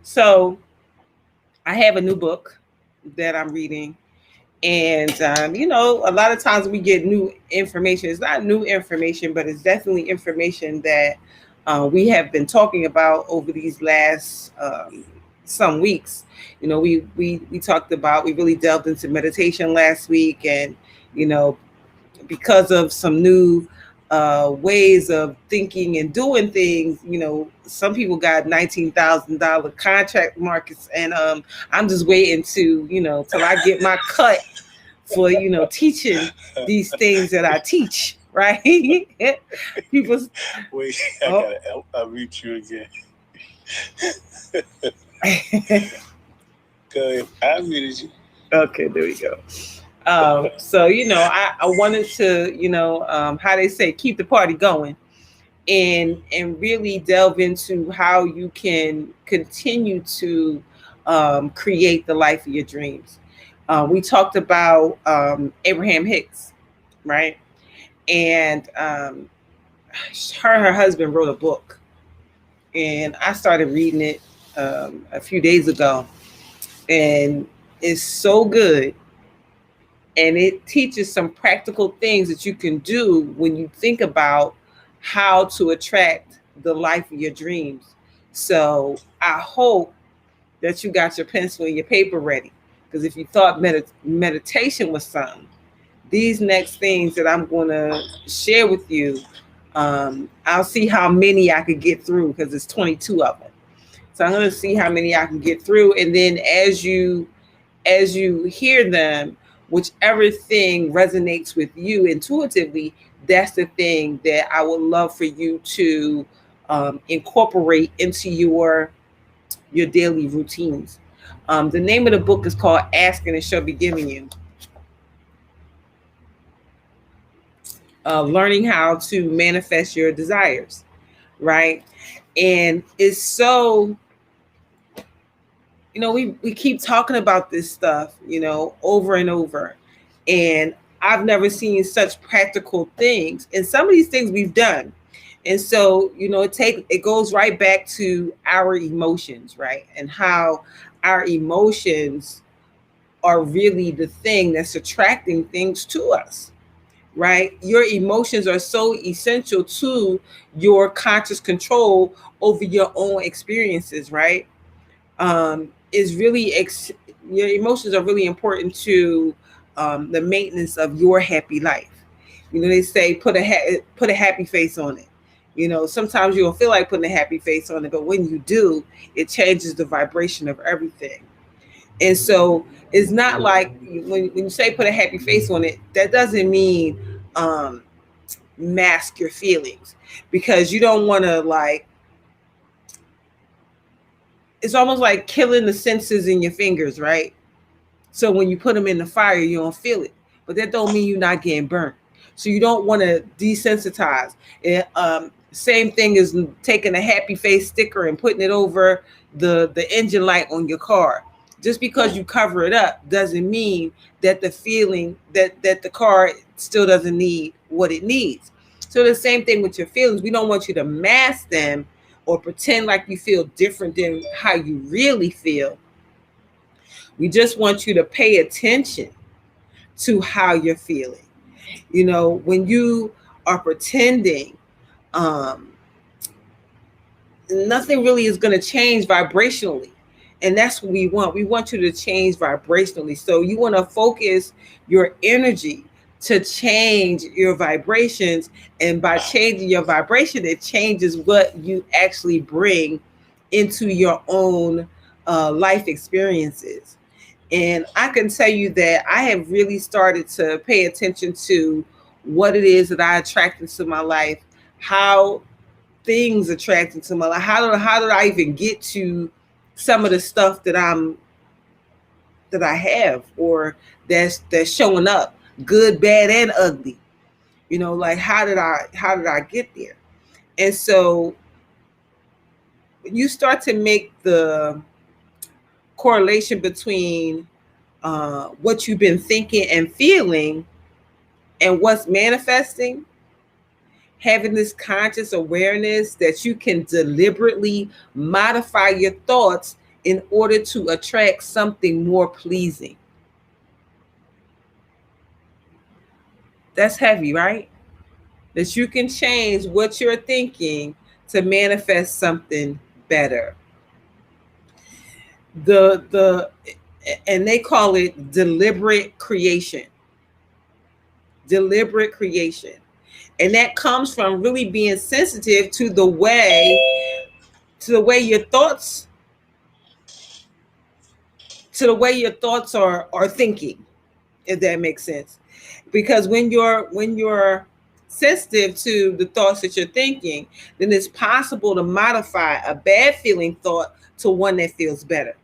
So I have a new book that I'm reading. And, a lot of times we get new information. It's not new information, but it's definitely information that we have been talking about over these last some weeks. We talked about, we really delved into meditation last week. And, you know, because of some new ways of thinking and doing things, some people got $19,000 contract markets, and I'm just waiting to, till I get my cut for teaching these things that I teach. Right? People. Wait, I gotta unmute you again. Go ahead. I muted you. Okay, there we go. So I wanted to how they say, keep the party going, and really delve into how you can continue to create the life of your dreams. We talked about Abraham Hicks, right? And her husband wrote a book, and I started reading it a few days ago, and it's so good. And it teaches some practical things that you can do when you think about how to attract the life of your dreams. So I hope that you got your pencil and your paper ready, because if you thought meditation was something, these next things that I'm going to share with you, I'll see how many I could get through, because it's 22 of them. So I'm going to see how many I can get through, and then as you hear them, whichever thing resonates with you intuitively, that's the thing that I would love for you to incorporate into your daily routines. The name of the book is called Ask and It Shall Be Given You. Learning how to manifest your desires, right? And it's so, we keep talking about this stuff, over and over. And I've never seen such practical things. And some of these things we've done. And so, it goes right back to our emotions, right? And how our emotions are really the thing that's attracting things to us, right? Your emotions are so essential to your conscious control over your own experiences, right? Is really your emotions are really important to the maintenance of your happy life. They say put a happy face on it. Sometimes you don't feel like putting a happy face on it, but when you do, it changes the vibration of everything. And so it's not like when you say put a happy face on it, that doesn't mean mask your feelings, because you don't want to, like, it's almost like killing the senses in your fingers, right? So when you put them in the fire, you don't feel it, but that don't mean you're not getting burnt. So you don't want to desensitize. And, same thing as taking a happy face sticker and putting it over the engine light on your car. Just because you cover it up doesn't mean that the feeling that the car still doesn't need what it needs. So the same thing with your feelings. We don't want you to mask them or pretend like you feel different than how you really feel. We just want you to pay attention to how you're feeling. When you are pretending, nothing really is going to change vibrationally. And that's what we want. We want you to change vibrationally. So you want to focus your energy to change your vibrations. And by changing your vibration, it changes what you actually bring into your own life experiences. And I can tell you that I have really started to pay attention to what it is that I attract into my life, how things attract into my life. How did I even get to some of the stuff that I have, or that's showing up, good, bad, and ugly. Like how did I get there? And so when you start to make the correlation between what you've been thinking and feeling and what's manifesting, having this conscious awareness that you can deliberately modify your thoughts in order to attract something more pleasing. That's heavy, right? That you can change what you're thinking to manifest something better. The and they call it deliberate creation. Deliberate creation. And that comes from really being sensitive to the way your thoughts are thinking, if that makes sense. Because when you're sensitive to the thoughts that you're thinking, then it's possible to modify a bad feeling thought to one that feels better.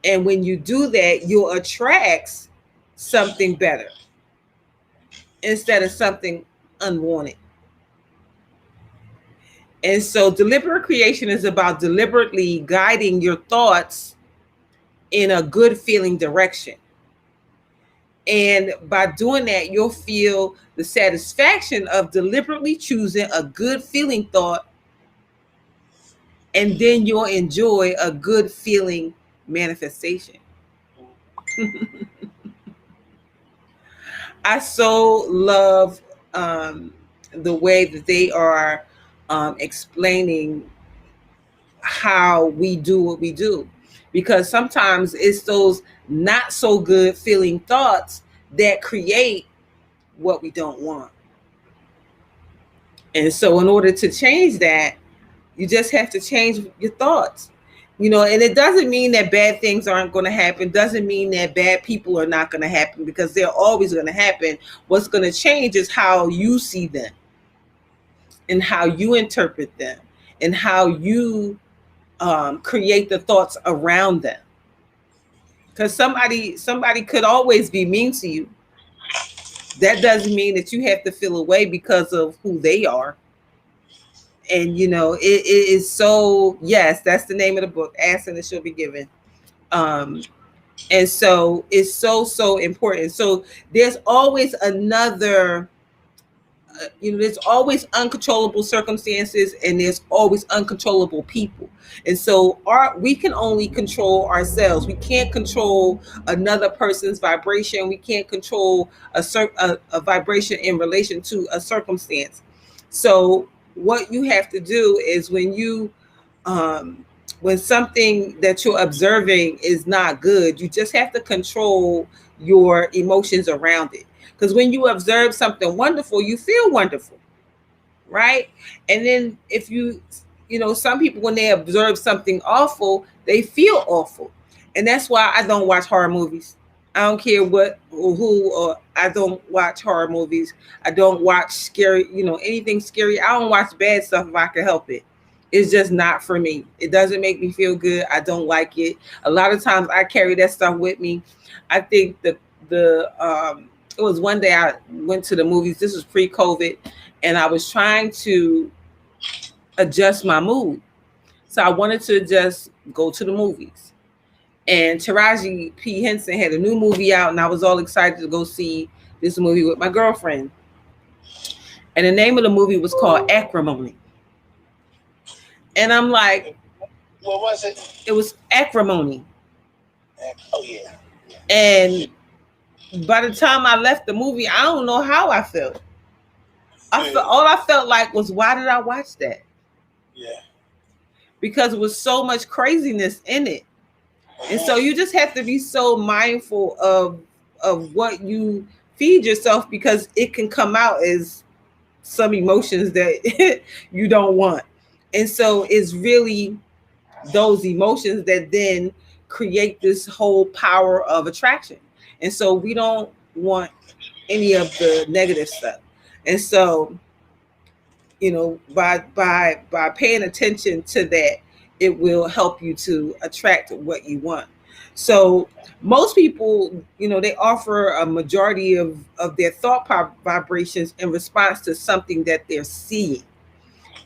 And when you do that, you'll attract something better instead of something unwanted. And so deliberate creation is about deliberately guiding your thoughts in a good feeling direction. And by doing that, you'll feel the satisfaction of deliberately choosing a good feeling thought, and then you'll enjoy a good feeling manifestation. I so love the way that they are explaining how we do what we do, because sometimes it's those not so good feeling thoughts that create what we don't want. And so in order to change that, you just have to change your thoughts. And it doesn't mean that bad things aren't going to happen, doesn't mean that bad people are not going to happen, because they're always going to happen. What's going to change is how you see them and how you interpret them and how you create the thoughts around them. Because somebody could always be mean to you. That doesn't mean that you have to feel away because of who they are. And it is so, yes, that's the name of the book, Ask and It Shall Be Given. And so it's so important. So there's always another, there's always uncontrollable circumstances, and there's always uncontrollable people. And so we can only control ourselves. We can't control another person's vibration. We can't control a vibration in relation to a circumstance. So what you have to do is when something that you're observing is not good, you just have to control your emotions around it. Because when you observe something wonderful, you feel wonderful, right? And then if some people, when they observe something awful, they feel awful. And that's why I don't watch horror movies. I don't care what or who, or I don't watch horror movies. I don't watch scary, anything scary. I don't watch bad stuff if I can help it. It's just not for me. It doesn't make me feel good. I don't like it. A lot of times I carry that stuff with me. I think it was one day I went to the movies. This was pre-COVID, and I was trying to adjust my mood. So I wanted to just go to the movies. And Taraji P. Henson had a new movie out, and I was all excited to go see this movie with my girlfriend. And the name of the movie was called Acrimony. And I'm like, what was it? It was Acrimony. Oh, yeah. And by the time I left the movie, I don't know how I felt. All I felt like was, why did I watch that? Yeah. Because it was so much craziness in it. And so you just have to be so mindful of what you feed yourself, because it can come out as some emotions that you don't want. And so it's really those emotions that then create this whole power of attraction. And so we don't want any of the negative stuff. And so, by paying attention to that, it will help you to attract what you want. So most people, they offer a majority of their thought vibrations in response to something that they're seeing.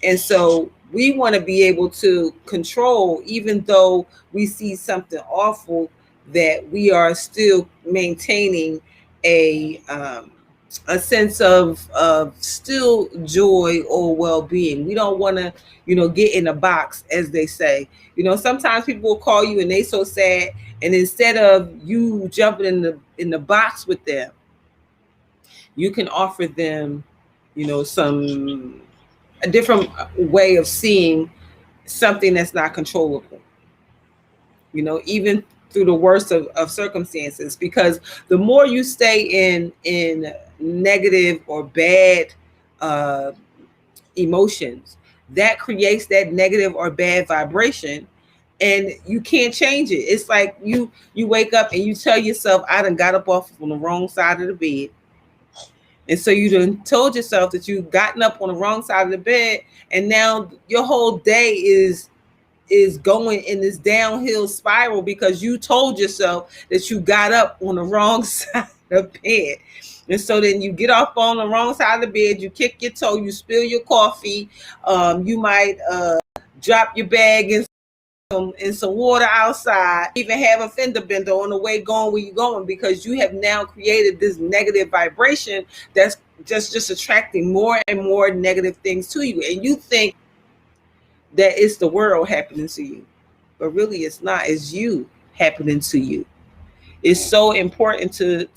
And so we want to be able to control, even though we see something awful, that we are still maintaining a a sense of still joy or well-being. We don't want to, get in a box, as they say. Sometimes people will call you and they so sad, and instead of you jumping in the box with them, you can offer them, some a different way of seeing something that's not controllable. Even through the worst of circumstances, because the more you stay in negative or bad uh, emotions, that creates that negative or bad vibration, and you can't change it. It's like you wake up and you tell yourself, I done got up off on the wrong side of the bed. And so you done told yourself that you've gotten up on the wrong side of the bed, and now your whole day is going in this downhill spiral because you told yourself that you got up on the wrong side of the bed. And so then you get off on the wrong side of the bed, you kick your toe, you spill your coffee, you might drop your bag in some water outside, even have a fender bender on the way going where you're going, because you have now created this negative vibration that's just attracting more and more negative things to you. And you think that it's the world happening to you, but really it's not. It's you happening to you. It's so important to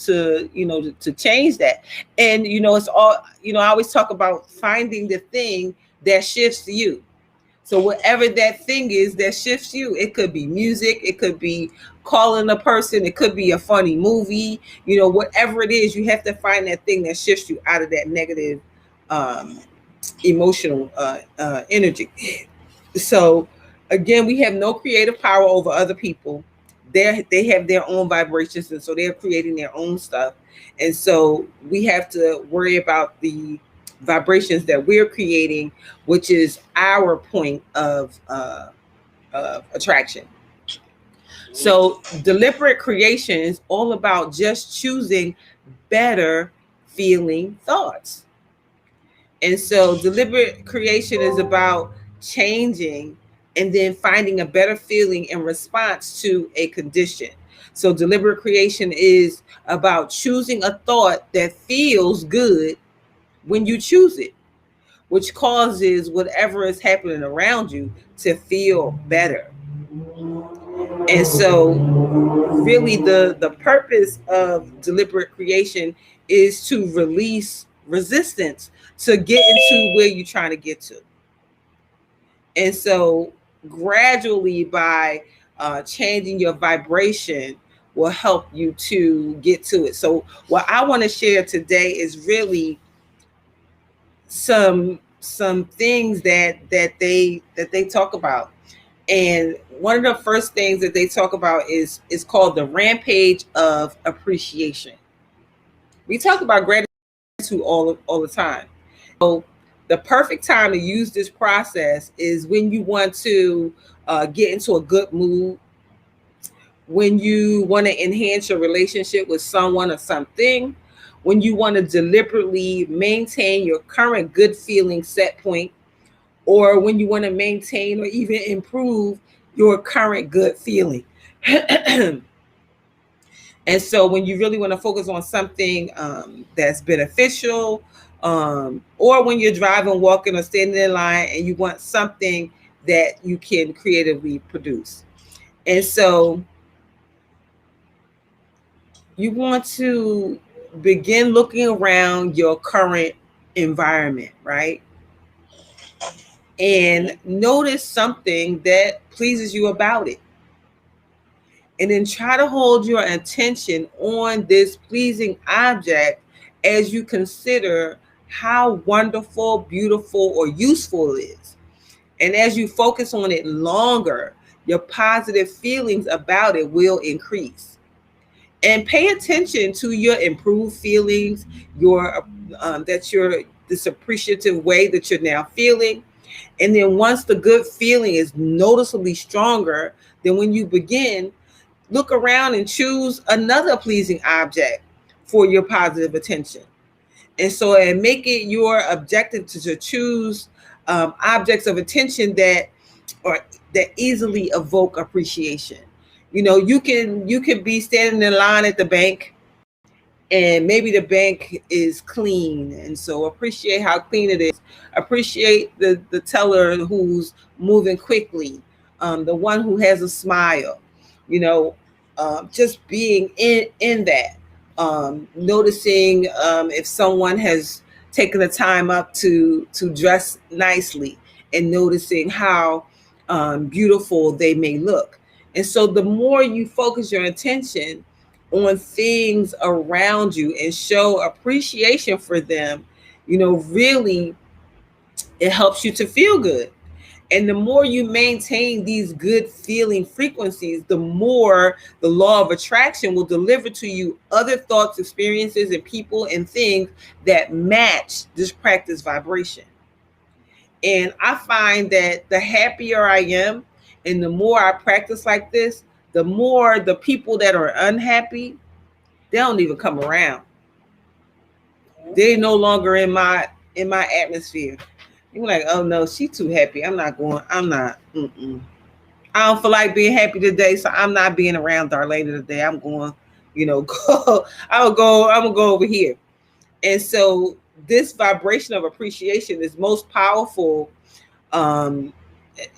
change that. And it's all, I always talk about finding the thing that shifts you. So whatever that thing is that shifts you, it could be music, it could be calling a person, it could be a funny movie, whatever it is, you have to find that thing that shifts you out of that negative emotional energy. So again, we have no creative power over other people. They have their own vibrations, and so they're creating their own stuff. And so we have to worry about the vibrations that we're creating, which is our point of attraction. So deliberate creation is all about just choosing better feeling thoughts. And so deliberate creation is about changing and then finding a better feeling in response to a condition. So deliberate creation is about choosing a thought that feels good when you choose it, which causes whatever is happening around you to feel better. And so really the purpose of deliberate creation is to release resistance to get into where you're trying to get to. And so gradually, by changing your vibration, will help you to get to it. So what I want to share today is really some things that they talk about. And one of the first things that they talk about is called the Rampage of Appreciation. We talk about gratitude all the time. So the perfect time to use this process is when you want to get into a good mood, when you want to enhance your relationship with someone or something, when you want to deliberately maintain your current good feeling set point, or when you want to maintain or even improve your current good feeling. And so when you really want to focus on something that's beneficial, or when you're driving, walking, or standing in line and you want something that you can creatively produce. And so you want to begin looking around your current environment, right? And notice something that pleases you about it. And then try to hold your attention on this pleasing object as you consider how wonderful, beautiful, or useful it is. And as you focus on it longer, your positive feelings about it will increase. And pay attention to your improved feelings, your this appreciative way that you're now feeling. And then once the good feeling is noticeably stronger, then when you begin, look around and choose another pleasing object for your positive attention. And so, and make it your objective to choose objects of attention that easily evoke appreciation. You can be standing in line at the bank, and maybe the bank is clean, and so appreciate how clean it is. Appreciate the teller who's moving quickly, the one who has a smile, you know, just being in that, noticing if someone has taken the time up to dress nicely, and noticing how beautiful they may look. And so the more you focus your attention on things around you and show appreciation for them, really it helps you to feel good. And the more you maintain these good feeling frequencies, the more the law of attraction will deliver to you other thoughts, experiences, and people and things that match this practice vibration. And I find that the happier I am and the more I practice like this, the more the people that are unhappy, they don't even come around. They're no longer in my atmosphere. You're like, oh no, she too happy. I'm not going. I'm not. I don't feel like being happy today, so I'm not being around Darlaina today. I'm going, go. I'll go. I'm gonna go over here. And so this vibration of appreciation is most powerful. Um,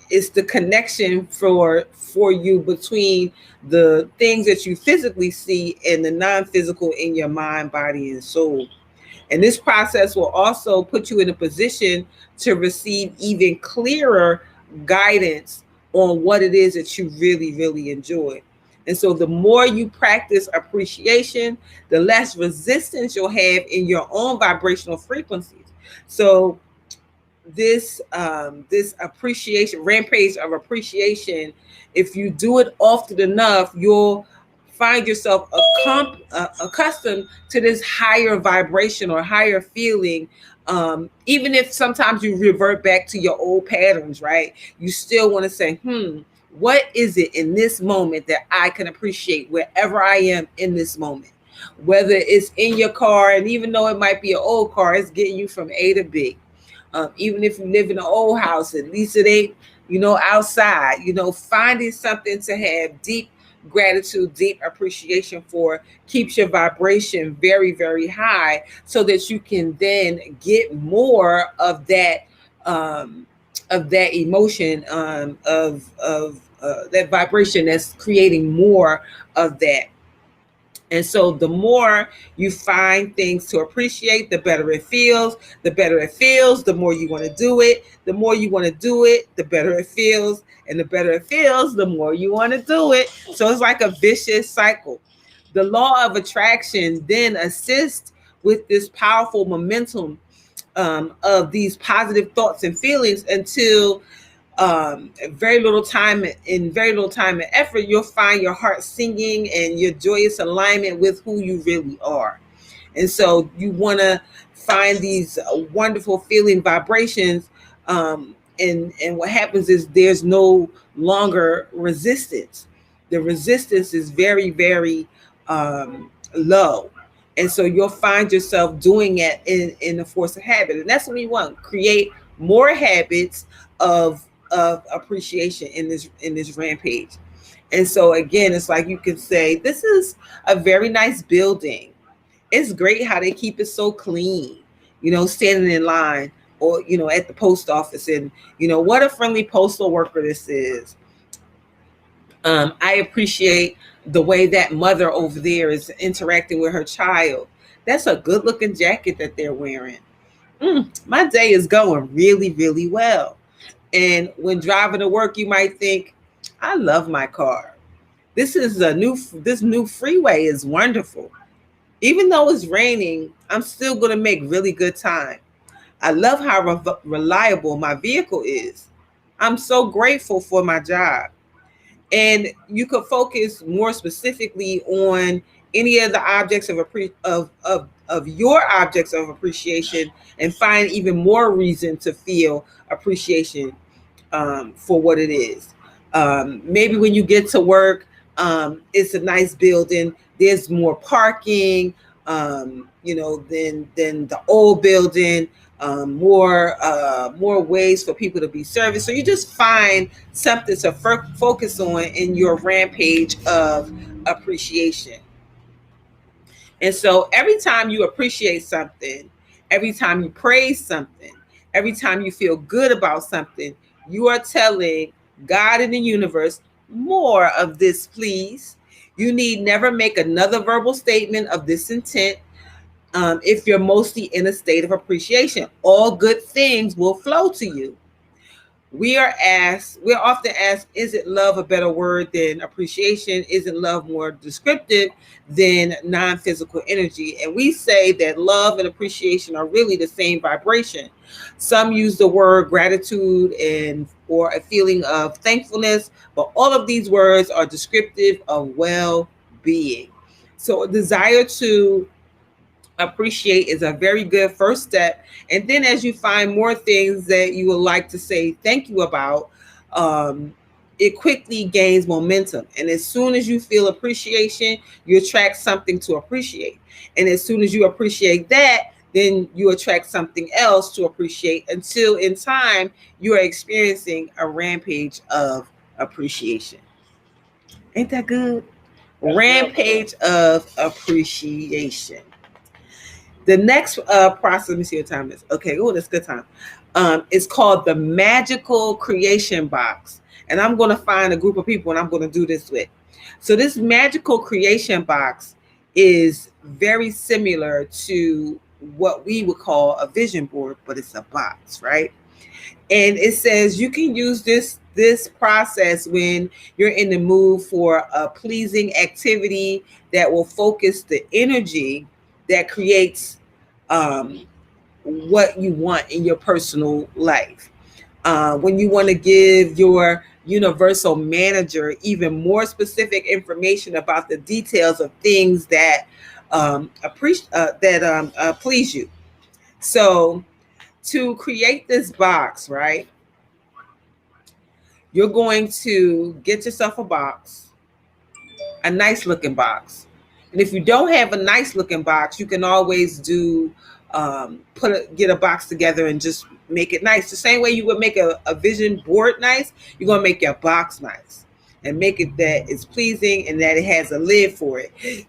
it's the connection for you between the things that you physically see and the non-physical in your mind, body, and soul. And this process will also put you in a position to receive even clearer guidance on what it is that you really, really enjoy. And so the more you practice appreciation, the less resistance you'll have in your own vibrational frequencies. So this appreciation, rampage of appreciation, if you do it often enough, you'll find yourself accustomed to this higher vibration or higher feeling. Even if sometimes you revert back to your old patterns, right? You still want to say, what is it in this moment that I can appreciate wherever I am in this moment? Whether it's in your car, and even though it might be an old car, it's getting you from A to B. Even if you live in an old house, at least it ain't, outside, finding something to have deep gratitude, deep appreciation for keeps your vibration very, very high, so that you can then get more of that emotion, of that vibration that's creating more of that. And so the more you find things to appreciate, the better it feels. The better it feels, the more you want to do it. The more you want to do it, the better it feels. And the better it feels, the more you want to do it. So it's like a vicious cycle. The law of attraction then assists with this powerful momentum of these positive thoughts and feelings until very little time and effort, you'll find your heart singing and your joyous alignment with who you really are. And so you want to find these wonderful feeling vibrations, and what happens is there's no longer resistance. The resistance is very, very low. And so you'll find yourself doing it in the force of habit. And that's what we want. Create more habits of appreciation in this rampage. And so again, it's like you can say, this is a very nice building. It's great how they keep it so clean, standing in line, or at the post office, and what a friendly postal worker this is. I appreciate the way that mother over there is interacting with her child. That's a good looking jacket that they're wearing. My day is going really, really well. And when driving to work, you might think, I love my car. This new freeway is wonderful. Even though it's raining, I'm still going to make really good time. I love how reliable my vehicle is. I'm so grateful for my job. And you could focus more specifically on any of the objects of your objects of appreciation, and find even more reason to feel appreciation for what it is. Maybe when you get to work, it's a nice building. There's more parking, than the old building. More ways for people to be serviced. So you just find something to focus on in your rampage of appreciation. And so every time you appreciate something, every time you praise something, every time you feel good about something, you are telling God in the universe, more of this, please. You need never make another verbal statement of this intent. If you're mostly in a state of appreciation, all good things will flow to you. We're often asked, isn't love a better word than appreciation? Isn't love more descriptive than non-physical energy? And we say that love and appreciation are really the same vibration. Some use the word gratitude and or a feeling of thankfulness, but all of these words are descriptive of well-being. So a desire to appreciate is a very good first step. And then as you find more things that you would like to say thank you about, um, it quickly gains momentum. And as soon as you feel appreciation, you attract something to appreciate. And as soon as you appreciate that, then you attract something else to appreciate until in time you are experiencing a rampage of appreciation. Ain't that good? That's Rampage of appreciation. The next process, let me see what time it is. Okay, oh, that's good time. It's called the Magical Creation Box. And I'm going to find a group of people and I'm going to do this with. So this Magical Creation Box is very similar to what we would call a vision board, but it's a box, right? And it says you can use this process when you're in the mood for a pleasing activity that will focus the energy that creates um, what you want in your personal life. When you want to give your universal manager even more specific information about the details of things that please you. So to create this box, right? You're going to get yourself a box, a nice looking box. And if you don't have a nice looking box, you can always do get a box together and just make it nice. The same way you would make a vision board nice, you're gonna make your box nice and make it that it's pleasing and that it has a lid for it.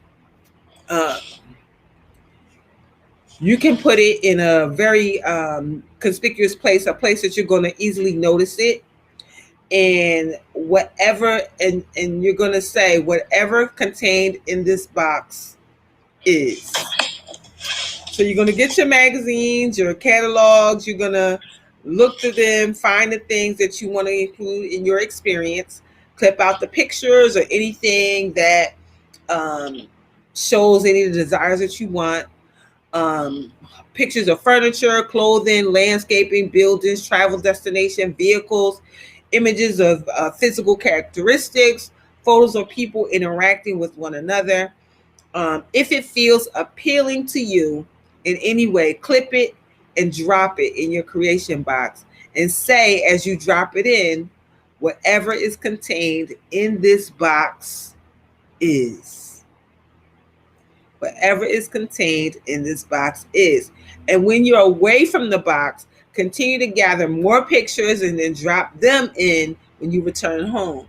You can put it in a very conspicuous place, a place that you're going to easily notice it. And whatever, and you're going to say, whatever contained in this box is. So you're going to get your magazines, your catalogs, you're going to look through them, find the things that you want to include in your experience, clip out the pictures or anything that shows any of the desires that you want. Pictures of furniture, clothing, landscaping, buildings, travel destination, vehicles, images of physical characteristics, photos of people interacting with one another. If it feels appealing to you in any way, clip it and drop it in your creation box and say, as you drop it in, whatever is contained in this box is. Whatever is contained in this box is. And when you're away from the box, continue to gather more pictures and then drop them in when you return home.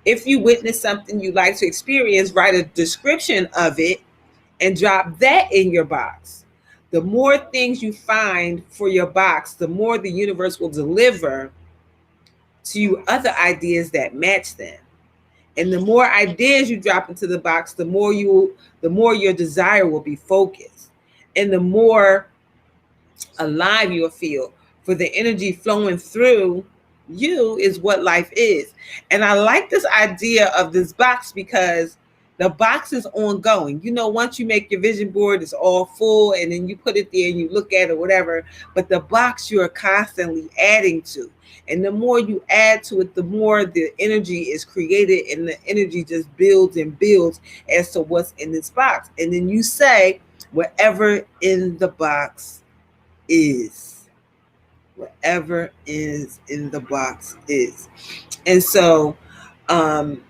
If you witness something you'd like to experience, write a description of it and drop that in your box. The more things you find for your box, the more the universe will deliver to you other ideas that match them. And the more ideas you drop into the box, the more your desire will be focused. And the more alive you'll feel. For the energy flowing through you is what life is. And I like this idea of this box because the box is ongoing. You know, once you make your vision board, it's all full and then you put it there and you look at it, whatever. But the box you are constantly adding to. And the more you add to it, the more the energy is created and the energy just builds and builds as to what's in this box. And then you say, whatever in the box is. Whatever is in the box is. And so, and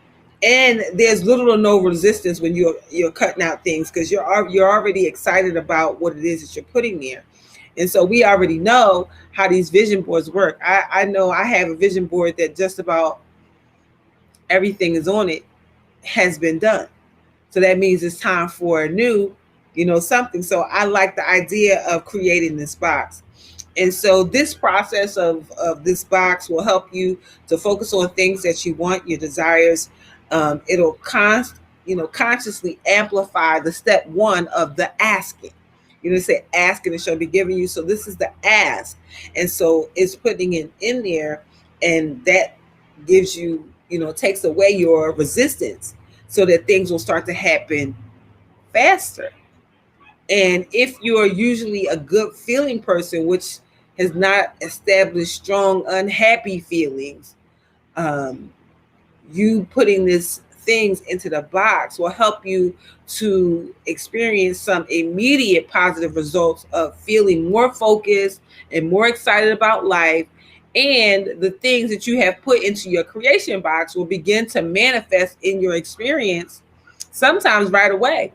there's little or no resistance when you're cutting out things because you're already excited about what it is that you're putting there. And so we already know how these vision boards work. I know I have a vision board that just about everything is on it has been done. So that means it's time for a new something. So I like the idea of creating this box. And so this process of this box will help you to focus on things that you want, your desires. It'll consciously amplify the step one of the asking. Say ask and it shall be given you. So this is the ask. And so it's putting it in there, and that gives you, takes away your resistance so that things will start to happen faster. And if you're usually a good feeling person, which has not established strong unhappy feelings, um, you putting this things into the box will help you to experience some immediate positive results of feeling more focused and more excited about life. And the things that you have put into your creation box will begin to manifest in your experience, sometimes right away.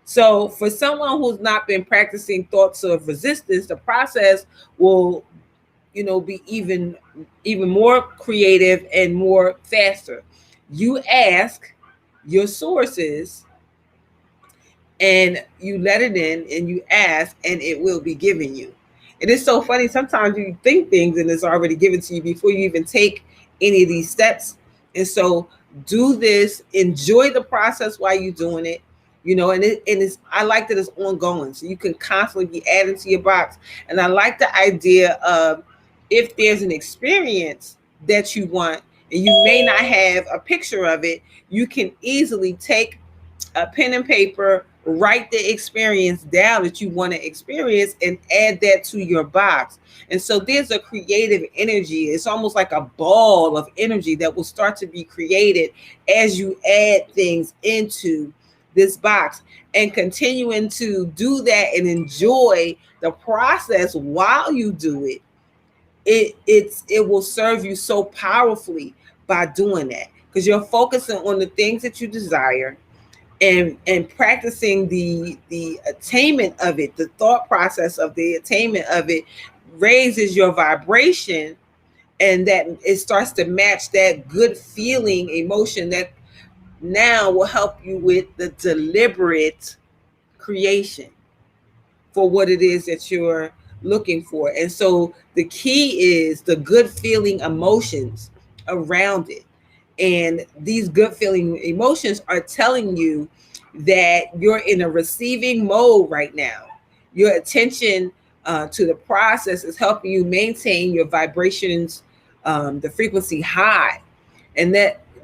So for someone who's not been practicing thoughts of resistance, the process will, be even more creative and more faster. You ask your sources, and you let it in, and you ask, and it will be given you. It is so funny. Sometimes you think things and it's already given to you before you even take any of these steps. And so do this, enjoy the process while you're doing it. And I like that it's ongoing. So you can constantly be adding to your box. And I like the idea of, if there's an experience that you want and you may not have a picture of it, you can easily take a pen and paper, write the experience down that you want to experience, and add that to your box. And so there's a creative energy. It's almost like a ball of energy that will start to be created as you add things into this box, and continuing to do that and enjoy the process while you do it. It will serve you so powerfully by doing that, because you're focusing on the things that you desire, and practicing the attainment of it. The thought process of the attainment of it raises your vibration, and that it starts to match that good feeling emotion that now will help you with the deliberate creation for what it is that you're looking for. And so the key is the good feeling emotions around it. And these good feeling emotions are telling you that you're in a receiving mode right now. Your attention to the process is helping you maintain your vibrations, the frequency high. And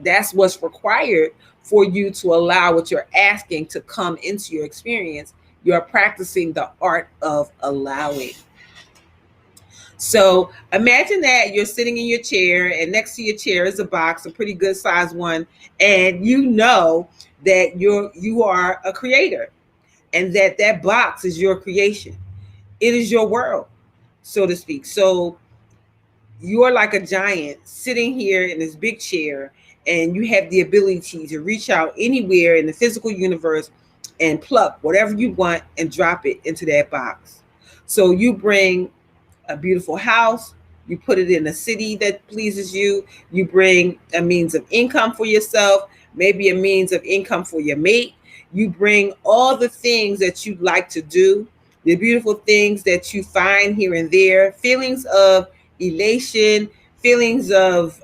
that's what's required for you to allow what you're asking to come into your experience. You're practicing the art of allowing. So imagine that you're sitting in your chair, and next to your chair is a box, a pretty good sized one, and you know that you are a creator, and that box is your creation. It is your world, so to speak. So you are like a giant sitting here in this big chair, and you have the ability to reach out anywhere in the physical universe and pluck whatever you want and drop it into that box. So you bring a beautiful house, you put it in a city that pleases you, you bring a means of income for yourself, maybe a means of income for your mate. You bring all the things that you like to do, the beautiful things that you find here and there, feelings of elation, feelings of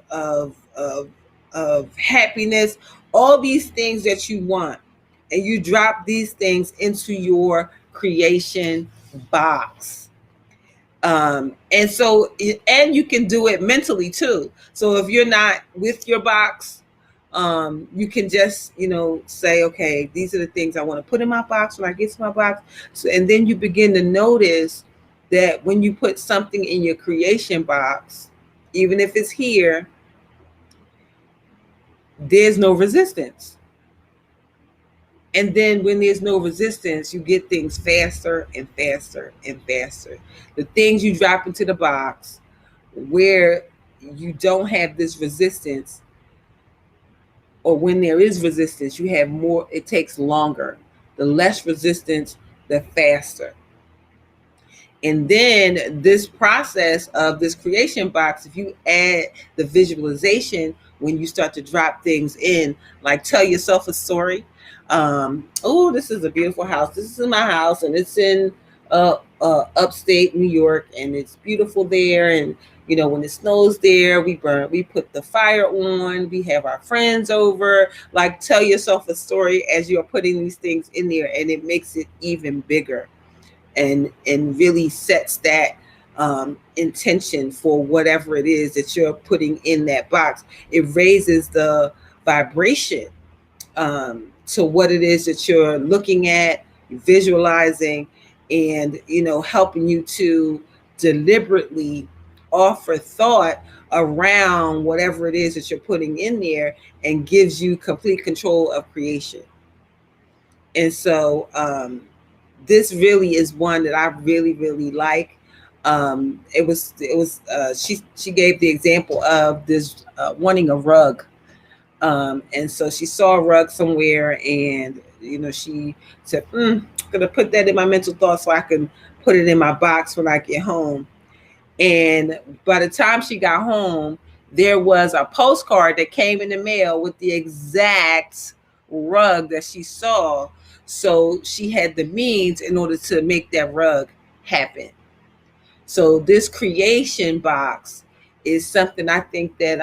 happiness, all these things that you want. And you drop these things into your creation box. And so, and you can do it mentally too. So if you're not with your box, you can just, say, okay, these are the things I want to put in my box when I get to my box. So, and then you begin to notice that when you put something in your creation box, even if it's here, there's no resistance. And then when there's no resistance, you get things faster and faster and faster. The things you drop into the box where you don't have this resistance, or when there is resistance, you have more, it takes longer. The less resistance, the faster. And then this process of this creation box, if you add the visualization when you start to drop things in, like tell yourself a story. Oh, this is a beautiful house. This is my house, and it's in upstate New York, and it's beautiful there. And when it snows there, we put the fire on. We have our friends over. Like, tell yourself a story as you're putting these things in there, and it makes it even bigger, and really sets that intention for whatever it is that you're putting in that box. It raises the vibration to what it is that you're looking at, visualizing, and helping you to deliberately offer thought around whatever it is that you're putting in there, and gives you complete control of creation. And so this really is one that I really, really like. She gave the example of this wanting a rug. And so she saw a rug somewhere, and she said, I'm gonna put that in my mental thoughts so I can put it in my box when I get home. And by the time she got home, there was a postcard that came in the mail with the exact rug that she saw. So she had the means in order to make that rug happen. So this creation box is something I think that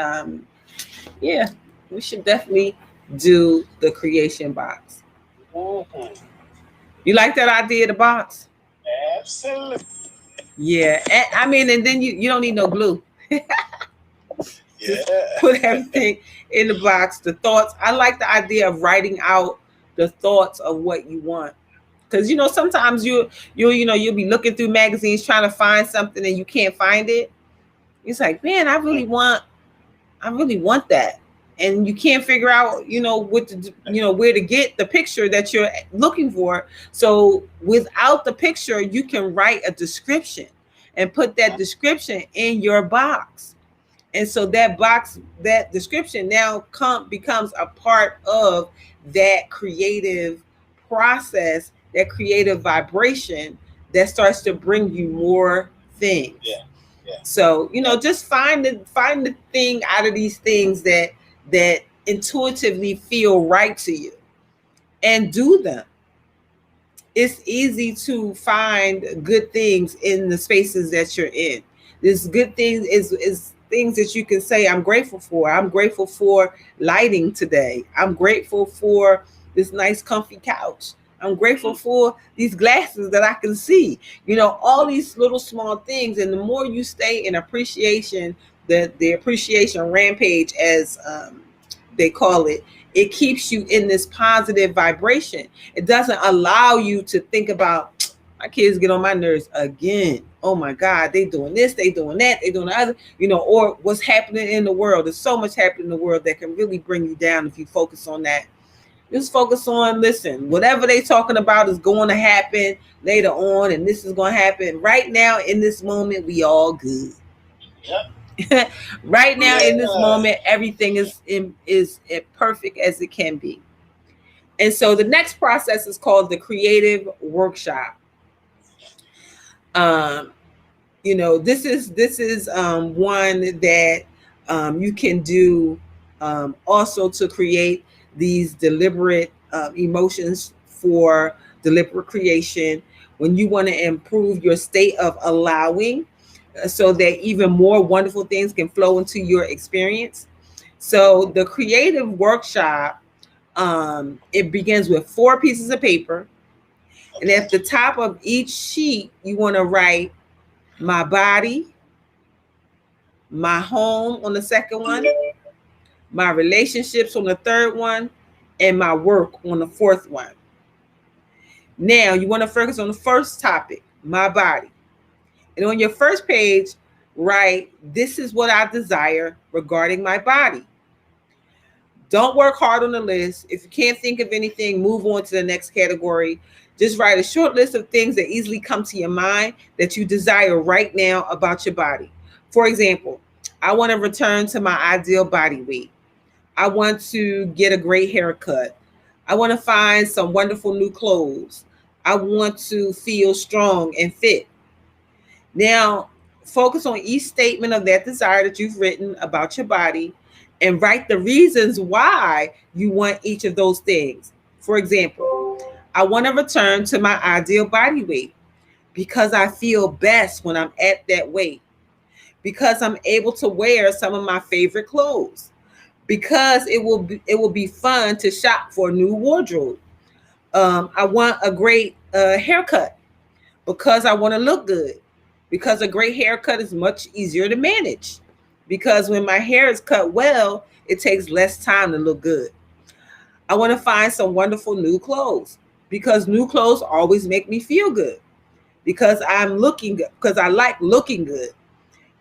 yeah, we should definitely do the creation box. Mhm. You like that idea of the box? Absolutely. Yeah. And then you don't need no glue. Just Yeah. put everything in the box. The thoughts. I like the idea of writing out the thoughts of what you want. Because sometimes you'll be looking through magazines trying to find something and you can't find it. It's like, man, I really want that. And you can't figure out, what to, where to get the picture that you're looking for. So without the picture, you can write a description and put that description in your box. And so that box, that description now becomes a part of that creative process, that creative vibration that starts to bring you more things. Yeah. Yeah. So just find the thing out of these things that intuitively feel right to you, and do them. It's easy to find good things in the spaces that you're in. This good things is things that you can say, I'm grateful for. I'm grateful for lighting today. I'm grateful for this nice comfy couch. I'm grateful for these glasses that I can see. All these little small things. And the more you stay in appreciation, the appreciation rampage, as they call it, it keeps you in this positive vibration. It doesn't allow you to think about, my kids get on my nerves again. Oh my God, they doing this, they doing that, they doing the other, or what's happening in the world. There's so much happening in the world that can really bring you down if you focus on that. Just focus on, listen, whatever they talking about is going to happen later on, and this is going to happen. Right now, in this moment, we all good. Yep. Right now, in this moment, everything is perfect as it can be. And so the next process is called the creative workshop. This is one that you can do also to create these deliberate emotions for deliberate creation, when you want to improve your state of allowing, so that even more wonderful things can flow into your experience. So the creative workshop, it begins with 4 pieces of paper, and at the top of each sheet you want to write my body, my home on the second one, my relationships on the third one, and my work on the fourth one. Now you want to focus on the first topic, my body. And on your first page, write, this is what I desire regarding my body. Don't work hard on the list. If you can't think of anything, move on to the next category. Just write a short list of things that easily come to your mind that you desire right now about your body. For example, I want to return to my ideal body weight. I want to get a great haircut. I want to find some wonderful new clothes. I want to feel strong and fit. Now, focus on each statement of that desire that you've written about your body, and write the reasons why you want each of those things. For example, I want to return to my ideal body weight because I feel best when I'm at that weight, because I'm able to wear some of my favorite clothes, because it will be fun to shop for a new wardrobe. I want a great haircut because I want to look good. Because a great haircut is much easier to manage. Because when my hair is cut well, it takes less time to look good. I want to find some wonderful new clothes because new clothes always make me feel good. Because I'm looking good, because I like looking good,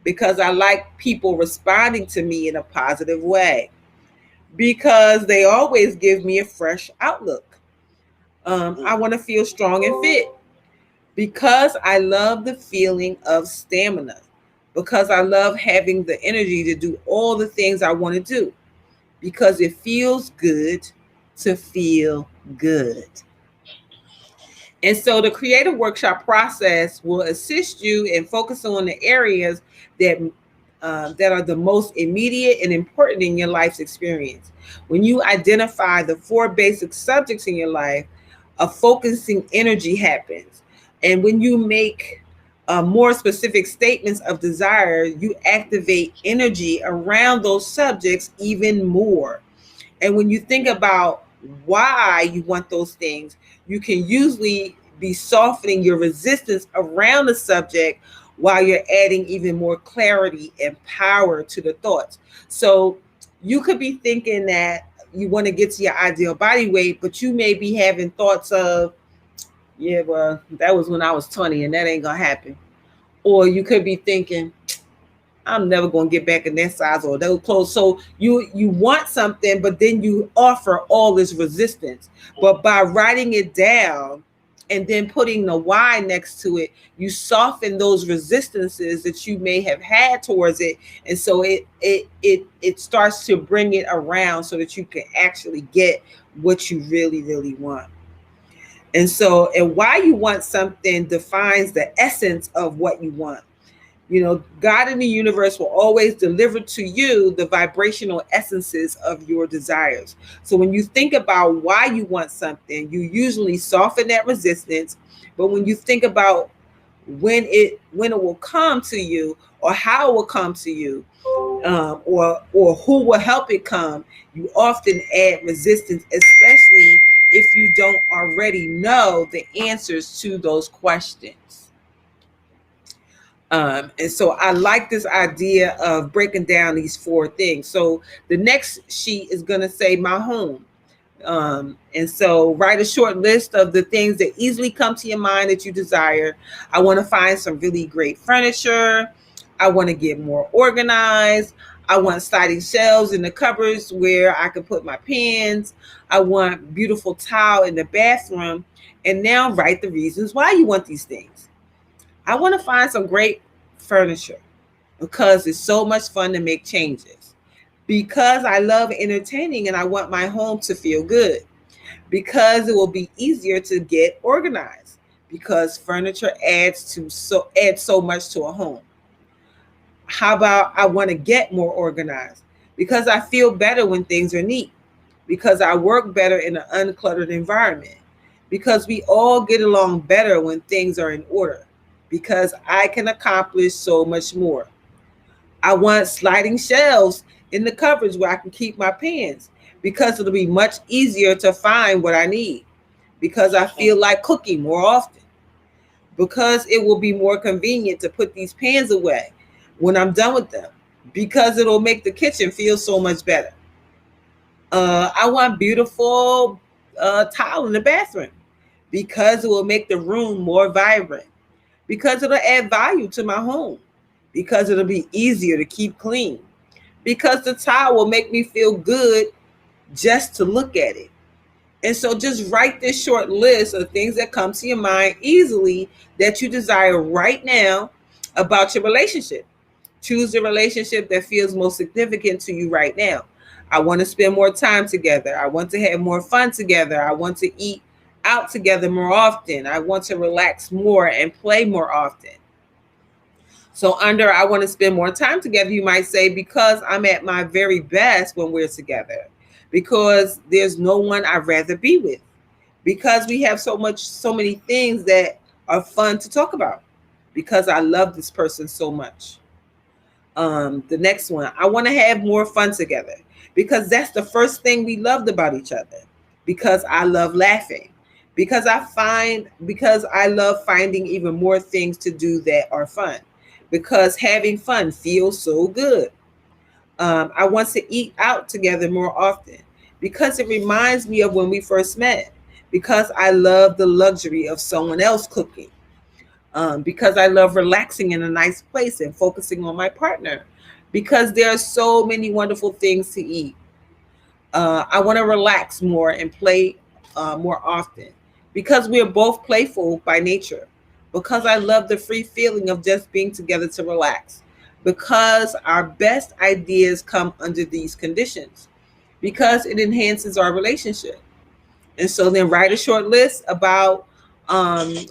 because I like people responding to me in a positive way, because they always give me a fresh outlook. I want to feel strong and fit because I love the feeling of stamina, because I love having the energy to do all the things I want to do, because it feels good to feel good. And so the creative workshop process will assist you in focusing on the areas that that are the most immediate and important in your life's experience. When you identify the four basic subjects in your life, a focusing energy happens. And when you make more specific statements of desire, you activate energy around those subjects even more. And when you think about why you want those things, you can usually be softening your resistance around the subject while you're adding even more clarity and power to the thoughts. So you could be thinking that you want to get to your ideal body weight, but you may be having thoughts of, yeah, well, that was when I was 20 and that ain't going to happen. Or you could be thinking, I'm never going to get back in that size or those clothes. So you want something, but then you offer all this resistance. But by writing it down and then putting the why next to it, you soften those resistances that you may have had towards it, and so it starts to bring it around so that you can actually get what you really want. And why you want something defines the essence of what you want. You know, God in the universe will always deliver to you the vibrational essences of your desires. So when you think about why you want something, you usually soften that resistance. But when you think about when it will come to you, or how it will come to you, or who will help it come, you often add resistance, especially if you don't already know the answers to those questions. And so I like this idea of breaking down these four things. So the next sheet is going to say my home. And so write a short list of the things that easily come to your mind that you desire. I want to find some really great furniture. I want to get more organized. I want sliding shelves in the cupboards where I can put my pens. I want beautiful tile in the bathroom. And now write the reasons why you want these things. I want to find some great furniture because it's so much fun to make changes. Because I love entertaining and I want my home to feel good. Because it will be easier to get organized. Because furniture adds so much to a home. How about I want to get more organized? Because I feel better when things are neat. Because I work better in an uncluttered environment. Because we all get along better when things are in order. Because I can accomplish so much more. I want sliding shelves in the cupboards where I can keep my pens, because it'll be much easier to find what I need. Because I feel like cooking more often. Because it will be more convenient to put these pans away when I'm done with them. Because it'll make the kitchen feel so much better. I want beautiful tile in the bathroom because it will make the room more vibrant. Because it'll add value to my home. Because it'll be easier to keep clean. Because the tile will make me feel good just to look at it. And so just write this short list of things that come to your mind easily that you desire right now about your relationship. Choose the relationship that feels most significant to you right now. I want to spend more time together. I want to have more fun together. I want to eat out together more often. I want to relax more and play more often. So under I want to spend more time together, you might say, because I'm at my very best when we're together. Because there's no one I'd rather be with. because we have so many things that are fun to talk about, because I love this person so much. The next one, I want to have more fun together, because that's the first thing we loved about each other. Because I love laughing. Because I love finding even more things to do that are fun. Because having fun feels so good. I want to eat out together more often, because it reminds me of when we first met. Because I love the luxury of someone else cooking. Because I love relaxing in a nice place and focusing on my partner. Because there are so many wonderful things to eat. I want to relax more and play more often, because we're both playful by nature. Because I love the free feeling of just being together to relax. Because our best ideas come under these conditions. Because it enhances our relationship. And so then write a short list about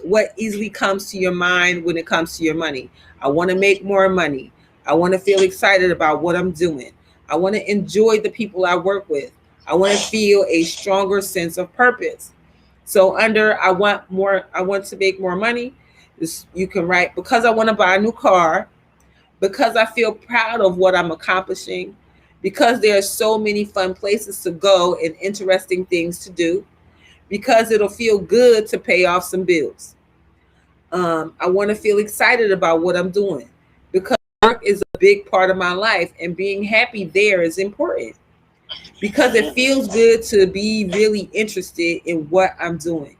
what easily comes to your mind when it comes to your money. I want to make more money. I want to feel excited about what I'm doing. I want to enjoy the people I work with. I want to feel a stronger sense of purpose. So under I want to make more money, you can write, because I want to buy a new car, because I feel proud of what I'm accomplishing, because there are so many fun places to go and interesting things to do, because it'll feel good to pay off some bills. I want to feel excited about what I'm doing, because work is a big part of my life and being happy there is important, because it feels good to be really interested in what I'm doing,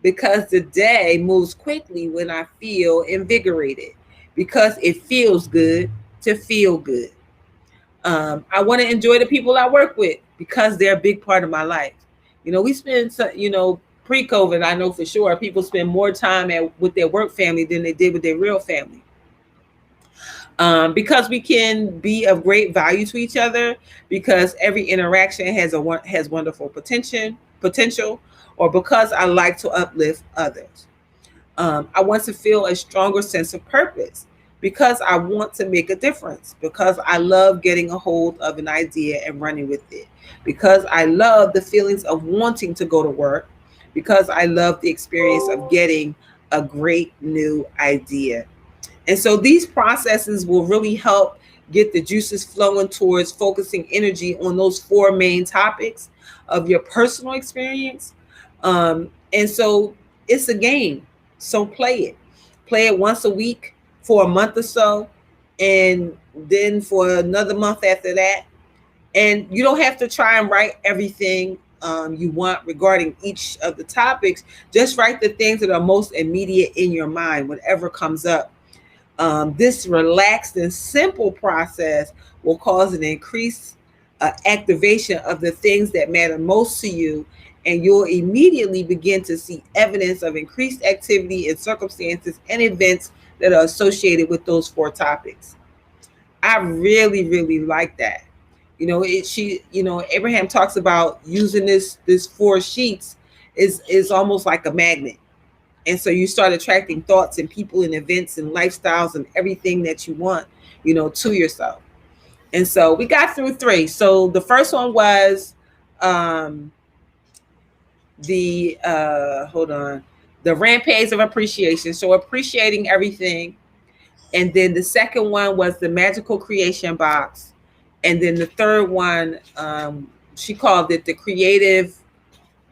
because the day moves quickly when I feel invigorated, because it feels good to feel good. I want to enjoy the people I work with, because they're a big part of my life. We spend, pre-COVID, I know for sure, people spend more time with their work family than they did with their real family. Because we can be of great value to each other, because every interaction has wonderful potential, or because I like to uplift others. I want to feel a stronger sense of purpose, because I want to make a difference, because I love getting a hold of an idea and running with it, because I love the feelings of wanting to go to work, because I love the experience of getting a great new idea. And so these processes will really help get the juices flowing towards focusing energy on those four main topics of your personal experience. And so it's a game. So play it. Play it once a week for a month or so, and then for another month after that. And you don't have to try and write everything you want regarding each of the topics. Just write the things that are most immediate in your mind, whatever comes up. This relaxed and simple process will cause an increased activation of the things that matter most to you, and you'll immediately begin to see evidence of increased activity in circumstances and events that are associated with those four topics. I really, really like that. Abraham talks about using this four sheets is almost like a magnet. And so you start attracting thoughts and people and events and lifestyles and everything that you want, to yourself. And so we got through three. So the first one was um, the hold on, the Rampage of Appreciation. So appreciating everything. And then the second one was the Magical Creation Box. And then the third one, she called it the Creative.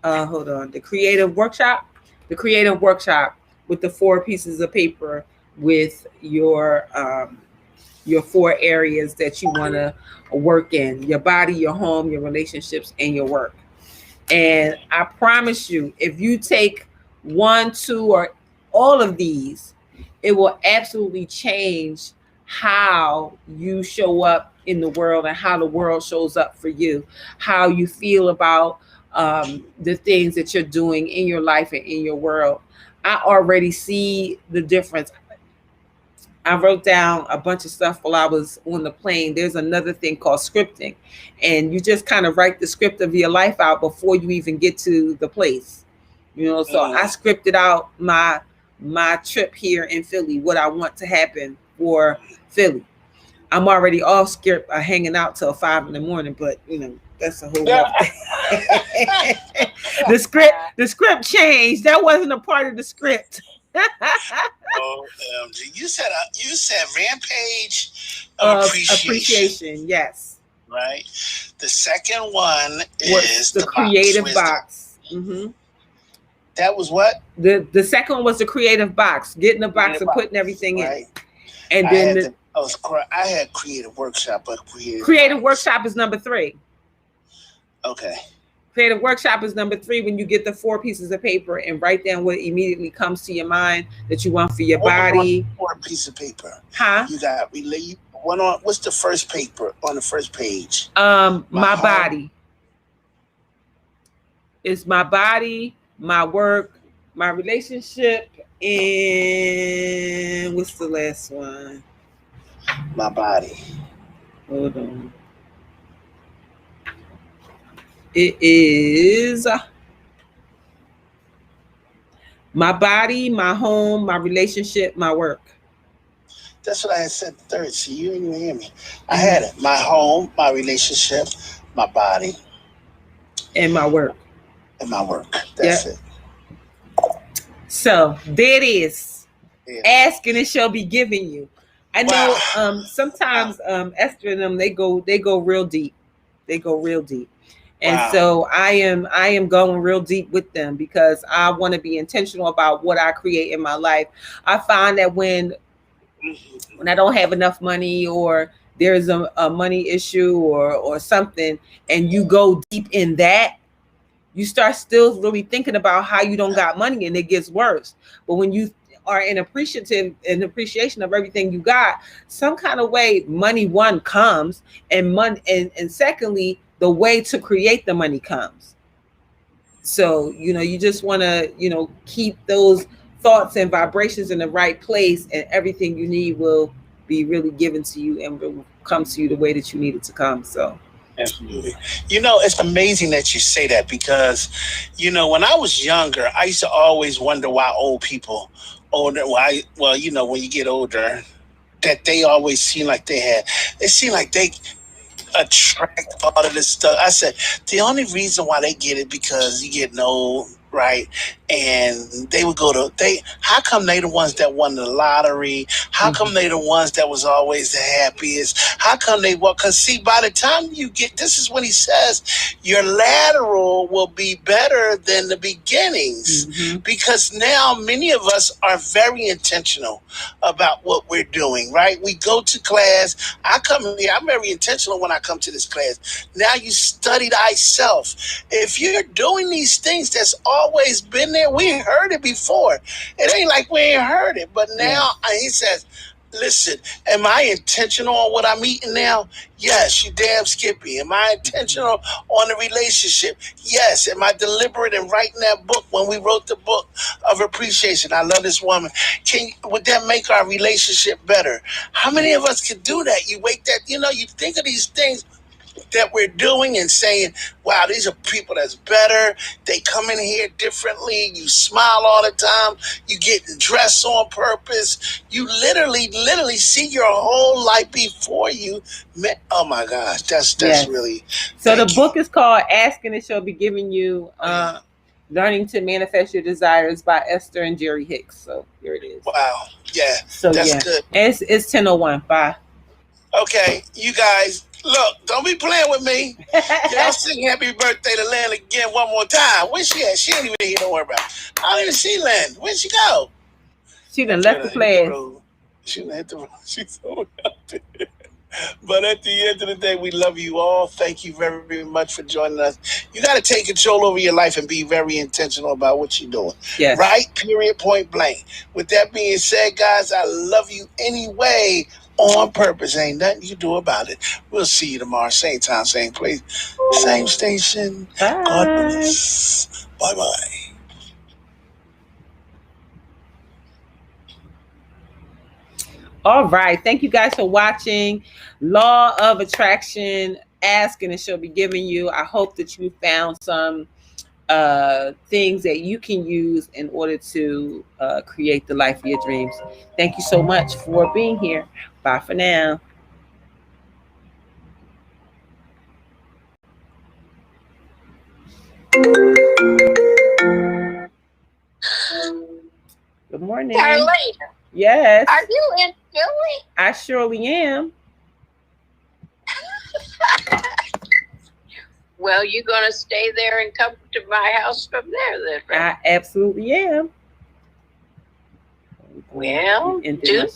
The Creative Workshop. The Creative Workshop with the four pieces of paper with your four areas that you want to work in: your body, your home, your relationships, and your work. And I promise you, if you take one, two, or all of these, it will absolutely change how you show up in the world and how the world shows up for you, how you feel about the things that you're doing in your life and in your world. I already see the difference. I wrote down a bunch of stuff while I was on the plane. There's another thing called scripting, and you just kind of write the script of your life out before you even get to the place. So I scripted out my trip here in Philly, what I want to happen for Philly. I'm already off script, hanging out till 5 in the morning, but that's a whole other thing. The script changed. That wasn't a part of the script. OMG. You said Rampage of Of Appreciation, appreciation, yes. right? The second one Was is the the box. creative Where's the box. that was what? The second one was the creative box, getting the box Creative and putting box, everything in. right? And I then had the the I had creative workshop, but creative creative box. workshop is number 3. Okay. Creative workshop is number 3, when you get the 4 pieces of paper and write down what immediately comes to your mind that you want for your What was on body. one piece of paper? Huh? You got relate one on what's the first paper on the first page? My My home. body. It's my body, my work, my relationship, and what's the last one? My body. Hold on. It is my body, my home, my relationship, my work. That's what I had said third. See, you didn't even hear me. I Mhm. had it. My home, my relationship, my body, And my work. and my work. That's Yep. it. So there it is. There it is. Ask and it shall be given you. I Wow. know Wow. sometimes Esther and them they go real deep. They go real deep. And Wow. so I am going real deep with them because I want to be intentional about what I create in my life. I find that when I don't have enough money, or there's a money issue, or something, and you go deep in that, you start still really thinking about how you don't got money, and it gets worse. But when you are in appreciation of everything you got, some kind of way money, one, comes, and money, and secondly, the way to create the money comes. So you just want to keep those thoughts and vibrations in the right place, and everything you need will be really given to you, and will come to you the way that you need it to come. So Absolutely. It's amazing that you say that because, when I was younger, I used to always wonder why old people, when you get older, that they always seem like it seemed like they attract all of this stuff. I said the only reason why they get it because you getting old, right? And they would go to they. How come they the ones that won the lottery? How come they the ones that was always the happiest? How come they what? Because see, by the time you get this is when he says your lateral will be better than the beginnings because now many of us are very intentional about what we're doing. Right? We go to class. I come here. I'm very intentional when I come to this class. Now you study thyself. If you're doing these things that's always been there, we heard it before. It ain't like we ain't heard it. But now he says, listen, am I intentional on what I'm eating now? Yes, you damn Skippy. Am I intentional on the relationship? Yes. Am I deliberate in writing that book when we wrote the book of appreciation? I love this woman. Would that make our relationship better? How many of us could do that? You wake that, you think of these things that we're doing and saying, wow, these are people that's better. They come in here differently. You smile all the time. You get dressed on purpose. You literally see your whole life before you. Oh my gosh, that's yes. really So the thank you. book is called Ask and It Shall Be Given You. Learning to Manifest Your Desires by Esther and Jerry Hicks. So here it is. Wow. Yeah, So that's yeah, good. and it's 10:01. Bye. Okay, you guys, look, don't be playing with me. Y'all sing happy birthday to Lynn again one more time. Where's she at? She ain't even here, don't worry about it. I don't even see Lynn. Where'd she go? She done That's left the gonna hit the class. road. She done hit the road. She's so out there. But at the end of the day, we love you all. Thank you very, very much for joining us. You got to take control over your life and be very intentional about what you're doing. Yes. Right? Period, point blank. With that being said, guys, I love you anyway on purpose. Ain't nothing you can do about it. We'll see you tomorrow. Same time, same place, same station. God Bye. bless. Bye bye. All right. Thank you guys for watching. Law of Attraction. Ask and it shall be given you. I hope that you found some things that you can use in order to create the life of your dreams. Thank you so much for being here. Bye for now. morning. Darlaina, Yes. are you in Philly? I surely am. Well, you're going to stay there and come to my house from there then, right? I absolutely am. Well, And then do my